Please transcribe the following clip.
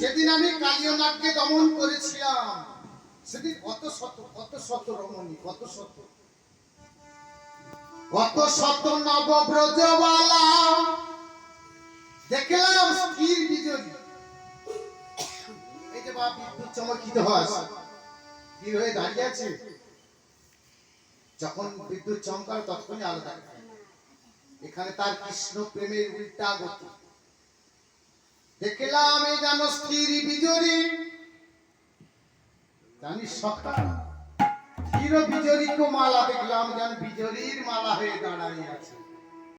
যেদিন আমি কালিয়নাগকে দমন করেছিলাম সেদিন কত শত রমণী, কত শত নবব্রজবালা দেখলাম স্থির বিজয়ী। এই যে বাপ বিদ্যুৎ চমকিত হয় স্থির হয়ে দাঁড়িয়ে আছে, যখন বিদ্যুৎ চমকার তখনই আলো থাকে। এখানে তার কৃষ্ণ প্রেমের উল্টা গতি দেখলাম। এই যেন স্থির বিজয়ী, জানি সকাল স্থির বিজয়ীকে মালা দেখলাম, যেন বিজয়ীর মালা হয়ে দাঁড়ায় আছে।